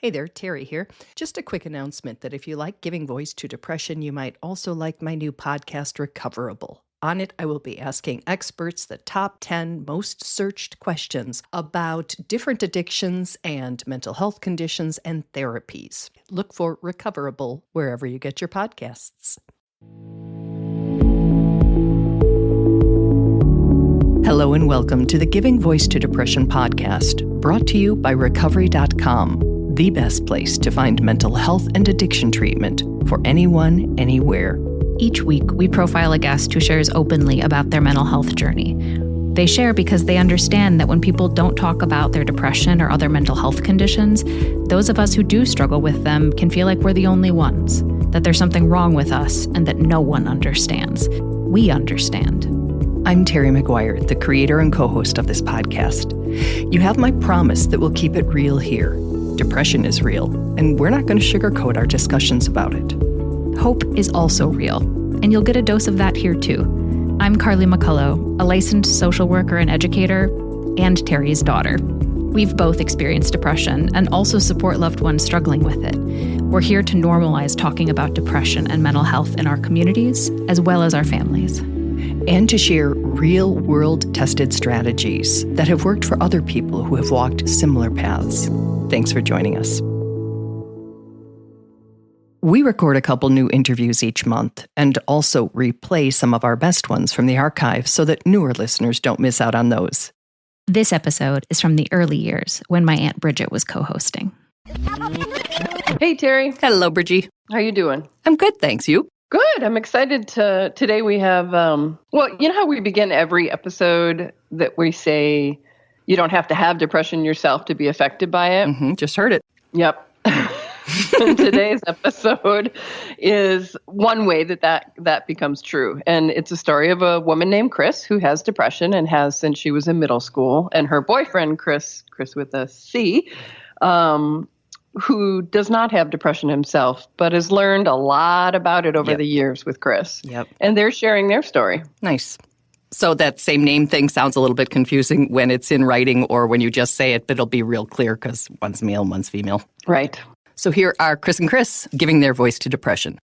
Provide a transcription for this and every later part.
Hey there, Terry here. Just a quick announcement that if you like giving voice to depression, you might also like my new podcast, Recoverable. On it, I will be asking experts the top 10 most searched questions about different addictions and mental health conditions and therapies. Look for Recoverable wherever you get your podcasts. Hello and welcome to the Giving Voice to Depression podcast, brought to you by Recovery.com, the best place to find mental health and addiction treatment for anyone, anywhere. Each week, we profile a guest who shares openly about their mental health journey. They share because they understand that when people don't talk about their depression or other mental health conditions, those of us who do struggle with them can feel like we're the only ones, that there's something wrong with us, and that no one understands. We understand. I'm Terry McGuire, the creator and co-host of this podcast. You have my promise that we'll keep it real here. Depression is real, and we're not going to sugarcoat our discussions about it. Hope is also real, and you'll get a dose of that here too. I'm Carly McCullough, a licensed social worker and educator, and Terry's daughter. We've both experienced depression and also support loved ones struggling with it. We're here to normalize talking about depression and mental health in our communities, as well as our families. And to share real-world tested strategies that have worked for other people who have walked similar paths. Thanks for joining us. We record a couple new interviews each month and also replay some of our best ones from the archive so that newer listeners don't miss out on those. This episode is from the early years when my Aunt Bridget was co-hosting. Hey, Terry. Hello, Bridgie. How you doing? I'm good, thanks. You? Good. I'm excited today we have, you know how we begin every episode that we say you don't have to have depression yourself to be affected by it? Just heard it. Yep. And today's episode is one way that becomes true. And it's a story of a woman named Chris who has depression and has since she was in middle school. And her boyfriend, Chris with a C, who does not have depression himself, but has learned a lot about it over the years with Chris. Yep. And they're sharing their story. Nice. So that same name thing sounds a little bit confusing when it's in writing or when you just say it, but it'll be real clear because one's male, one's female. Right. So here are Chris and Chris giving their voice to depression.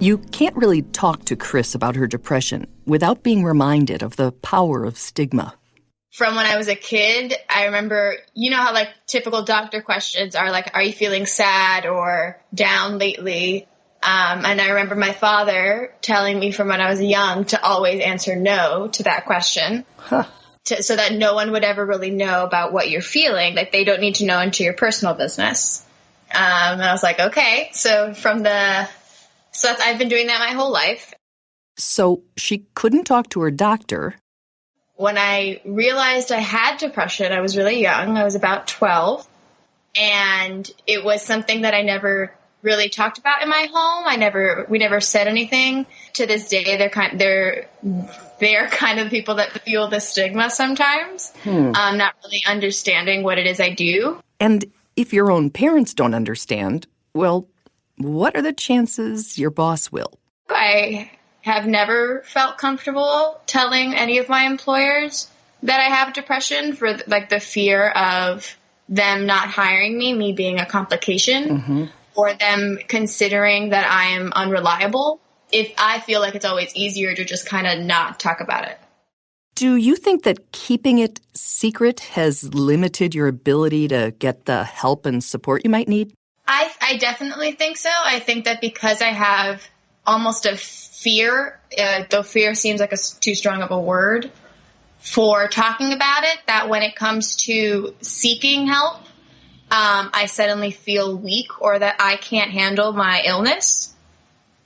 You can't really talk to Chris about her depression without being reminded of the power of stigma. From when I was a kid, I remember, you know how like typical doctor questions are like, are you feeling sad or down lately? And I remember my father telling me from when I was young to always answer no to that question. So that no one would ever really know about what you're feeling. Like they don't need to know into your personal business. And I was like, okay. So I've been doing that my whole life. So she couldn't talk to her doctor. When I realized I had depression, I was really young. I was about 12. And it was something that I never really talked about in my home. We never said anything. To this day, they're kind of people that feel the stigma sometimes, not really understanding what it is I do. And if your own parents don't understand, well, what are the chances your boss will? I have never felt comfortable telling any of my employers that I have depression for like the fear of them not hiring me being a complication, or them considering that I am unreliable. If I feel like it's always easier to just kind of not talk about it. Do you think that keeping it secret has limited your ability to get the help and support you might need? I definitely think so. I think that because I have almost a fear, though fear seems like too strong of a word for talking about it, that when it comes to seeking help, I suddenly feel weak or that I can't handle my illness.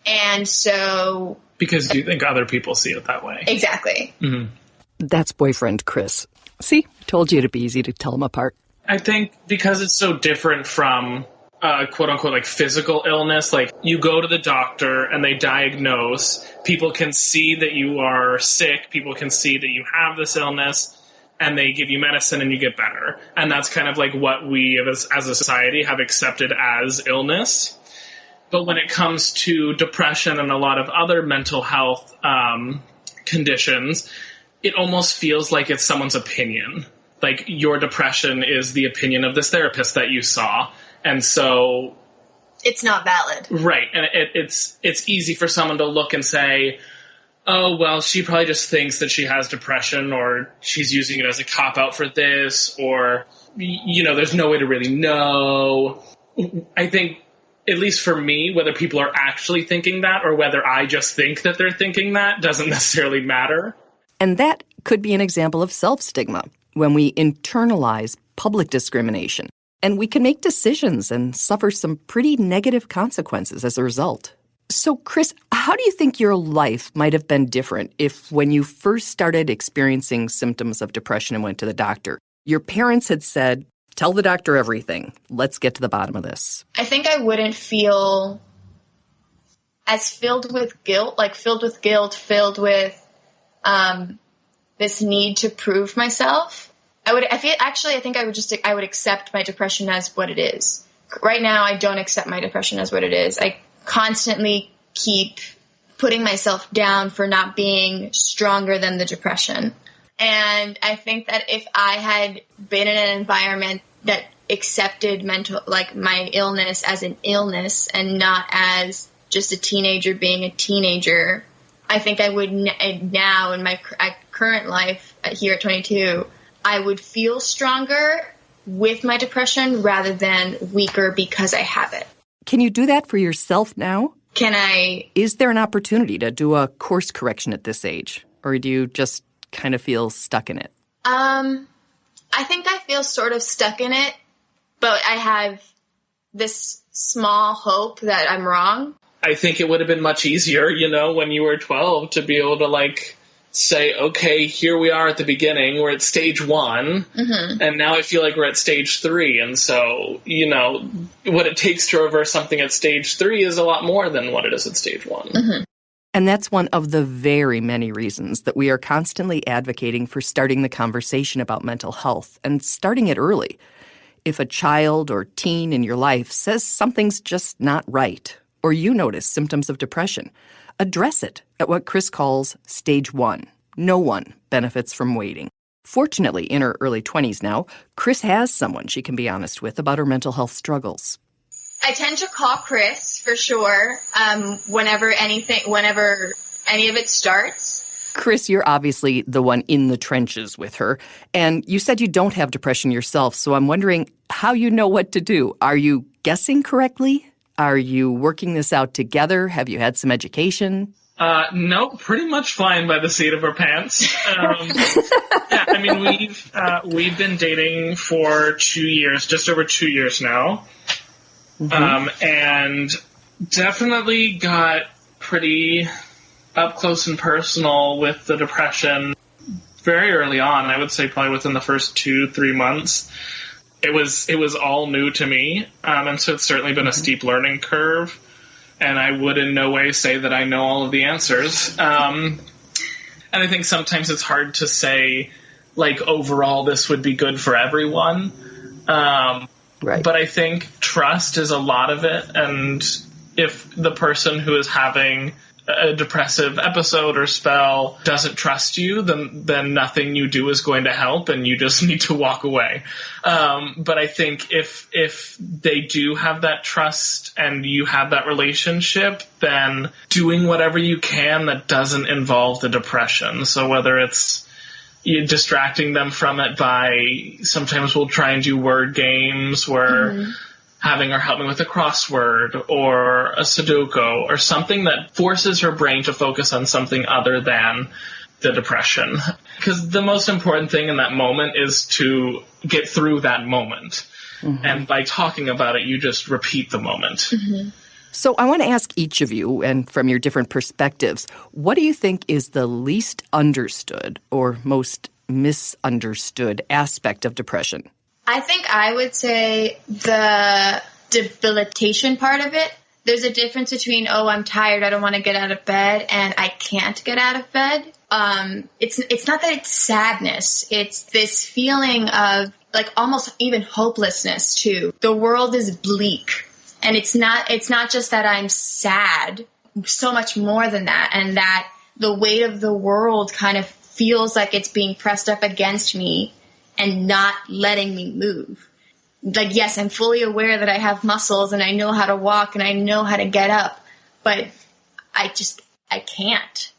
And so... Because you think other people see it that way. Exactly. Mm-hmm. That's boyfriend Chris. See, told you it'd be easy to tell them apart. I think because it's so different from quote unquote like physical illness, like you go to the doctor and they diagnose, people can see that you are sick, people can see that you have this illness, and they give you medicine and you get better. And that's kind of like what we as a society have accepted as illness. But when it comes to depression and a lot of other mental health conditions, it almost feels like it's someone's opinion. Like, your depression is the opinion of this therapist that you saw. And so it's not valid. Right. And it's easy for someone to look and say, oh, well, she probably just thinks that she has depression, or she's using it as a cop-out for this, or, there's no way to really know. I think, at least for me, whether people are actually thinking that or whether I just think that they're thinking that doesn't necessarily matter. And that could be an example of self-stigma, when we internalize public discrimination. And we can make decisions and suffer some pretty negative consequences as a result. So, Chris, how do you think your life might have been different if, when you first started experiencing symptoms of depression and went to the doctor, your parents had said, tell the doctor everything. Let's get to the bottom of this? I think I wouldn't feel as filled with guilt, filled with this need to prove myself. I think I would accept my depression as what it is. Right now, I don't accept my depression as what it is. I constantly keep putting myself down for not being stronger than the depression. And I think that if I had been in an environment that accepted my illness as an illness and not as just a teenager being a teenager, I think I would now in my current life here at 22, I would feel stronger with my depression rather than weaker because I have it. Can you do that for yourself now? Can I? Is there an opportunity to do a course correction at this age? Or do you just kind of feel stuck in it? I think I feel sort of stuck in it, but I have this small hope that I'm wrong. I think it would have been much easier, when you were 12 to be able to, say, okay, here we are at the beginning. We're at stage 1, and now I feel like we're at stage 3. And so, what it takes to reverse something at stage 3 is a lot more than what it is at stage 1. Mm-hmm. And that's one of the very many reasons that we are constantly advocating for starting the conversation about mental health and starting it early. If a child or teen in your life says something's just not right, or you notice symptoms of depression, address it at what Chris calls stage 1. No one benefits from waiting. Fortunately, in her early 20s now, Chris has someone she can be honest with about her mental health struggles. I tend to call Chris for sure whenever any of it starts. Chris, you're obviously the one in the trenches with her, and you said you don't have depression yourself, so I'm wondering how you know what to do. Are you guessing correctly? Are you working this out together? Have you had some education? No, pretty much flying by the seat of our pants. We've been dating for 2 years, just over 2 years now. And definitely got pretty up close and personal with the depression very early on. I would say probably within the first 2-3 months. It was all new to me, and so it's certainly been a steep learning curve, and I would in no way say that I know all of the answers. And I think sometimes it's hard to say, overall this would be good for everyone. Right. But I think trust is a lot of it, and if the person who is having a depressive episode or spell doesn't trust you, then nothing you do is going to help, and you just need to walk away. But I think if they do have that trust and you have that relationship, then doing whatever you can that doesn't involve the depression. So whether it's distracting them from it by, sometimes we'll try and do word games where having her help me with a crossword or a Sudoku or something that forces her brain to focus on something other than the depression. Because the most important thing in that moment is to get through that moment. And by talking about it, you just repeat the moment. So I want to ask each of you, and from your different perspectives, what do you think is the least understood or most misunderstood aspect of depression? I think I would say the debilitation part of it. There's a difference between, I'm tired, I don't want to get out of bed, and I can't get out of bed. It's not that it's sadness. It's this feeling of almost even hopelessness too. The world is bleak, and it's not just that I'm sad. So much more than that, and that the weight of the world kind of feels like it's being pressed up against me and not letting me move. Like, yes, I'm fully aware that I have muscles and I know how to walk and I know how to get up, but I can't.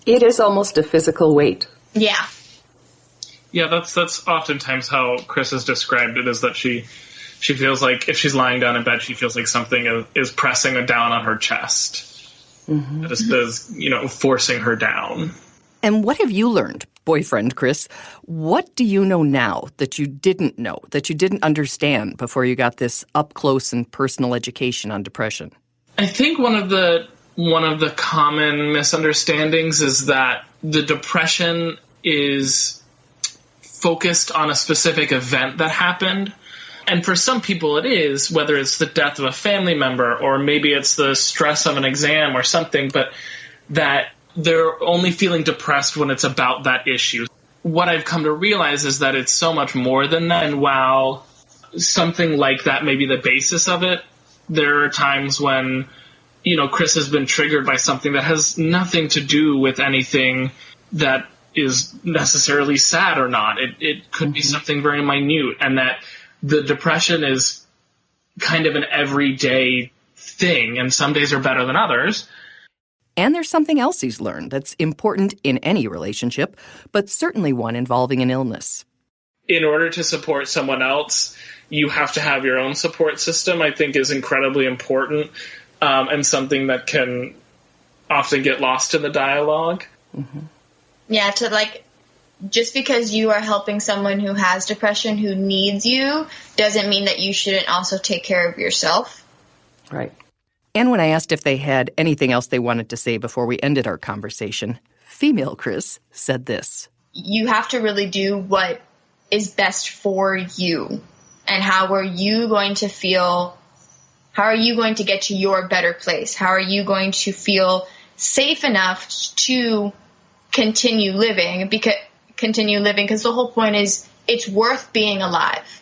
It is almost a physical weight. Yeah. Yeah, that's oftentimes how Chris has described it, is that she feels like if she's lying down in bed, she feels like something is pressing down on her chest. Mm-hmm. That is, forcing her down. And what have you learned, boyfriend Chris? What do you know now that you didn't know, that you didn't understand before you got this up-close and personal education on depression? I think one of the common misunderstandings is that the depression is focused on a specific event that happened. And for some people it is, whether it's the death of a family member or maybe it's the stress of an exam or something, but that they're only feeling depressed when it's about that issue. What I've come to realize is that it's so much more than that. And while something like that may be the basis of it, there are times when, Chris has been triggered by something that has nothing to do with anything that is necessarily sad or not. It could be something very minute, and that the depression is kind of an everyday thing, and some days are better than others. And there's something else he's learned that's important in any relationship, but certainly one involving an illness. In order to support someone else, you have to have your own support system, I think is incredibly important, and something that can often get lost in the dialogue. Mm-hmm. Yeah, just because you are helping someone who has depression, who needs you, doesn't mean that you shouldn't also take care of yourself. Right. And when I asked if they had anything else they wanted to say before we ended our conversation, female Chris said this. You have to really do what is best for you. And how are you going to feel? How are you going to get to your better place? How are you going to feel safe enough to continue living? Because the whole point is it's worth being alive.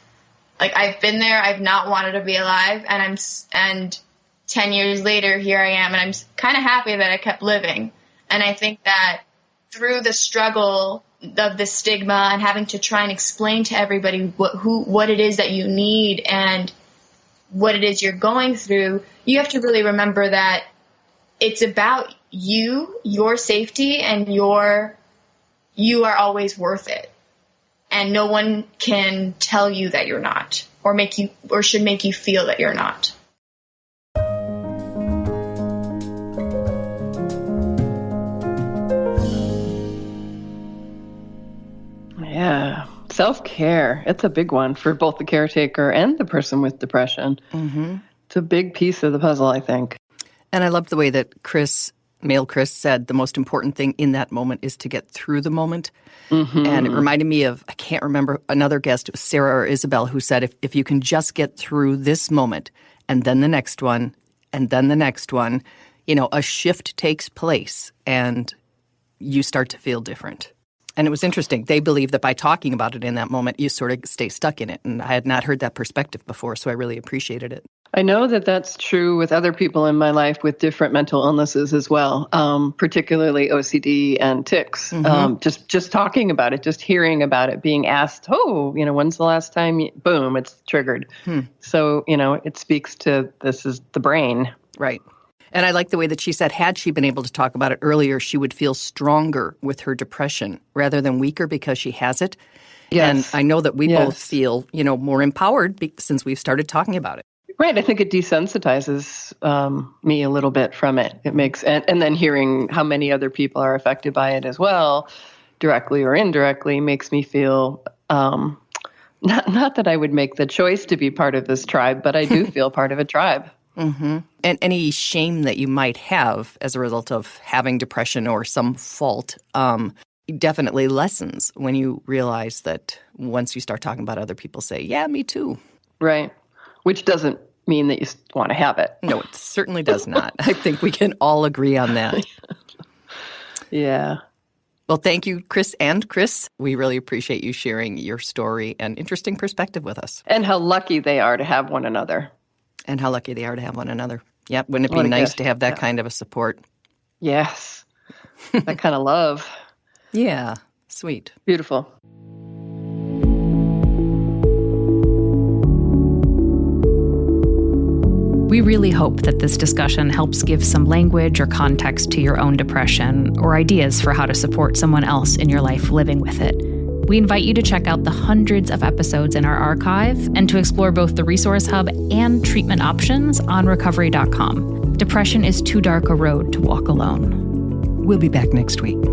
Like, I've been there. I've not wanted to be alive, and 10 years later, here I am, and I'm kind of happy that I kept living. And I think that through the struggle of the stigma and having to try and explain to everybody what it is that you need and what it is you're going through, you have to really remember that it's about you, your safety, and you are always worth it. And no one can tell you that you're not, or should make you feel that you're not. Yeah. Self-care. It's a big one for both the caretaker and the person with depression. Mm-hmm. It's a big piece of the puzzle, I think. And I love the way that male Chris said the most important thing in that moment is to get through the moment. Mm-hmm. And it reminded me of, I can't remember, another guest, it was Sarah or Isabel, who said if you can just get through this moment and then the next one and then the next one, a shift takes place and you start to feel different. And it was interesting. They believe that by talking about it in that moment, you sort of stay stuck in it. And I had not heard that perspective before, so I really appreciated it. I know that that's true with other people in my life with different mental illnesses as well, particularly OCD and tics. Mm-hmm. Just talking about it, just hearing about it, being asked, when's the last time boom, it's triggered. So, it speaks to this is the brain. Right. And I like the way that she said, had she been able to talk about it earlier, she would feel stronger with her depression rather than weaker because she has it. Yes. And I know that we both feel, more empowered since we've started talking about it. Right. I think it desensitizes me a little bit from it. It makes, and then hearing how many other people are affected by it as well, directly or indirectly, makes me feel, not that I would make the choice to be part of this tribe, but I do feel part of a tribe. Mm-hmm. And any shame that you might have as a result of having depression or some fault definitely lessens when you realize that once you start talking about other people say, yeah, me too. Right. Which doesn't mean that you want to have it. No, it certainly does not. I think we can all agree on that. Yeah. Well, thank you, Chris and Chris. We really appreciate you sharing your story and interesting perspective with us. And how lucky they are to have one another. Yeah, wouldn't it be nice to have that kind of a support? Yes. That kind of love. Yeah, sweet. Beautiful. We really hope that this discussion helps give some language or context to your own depression, or ideas for how to support someone else in your life living with it. We invite you to check out the hundreds of episodes in our archive and to explore both the Resource Hub and treatment options on recovery.com. Depression is too dark a road to walk alone. We'll be back next week.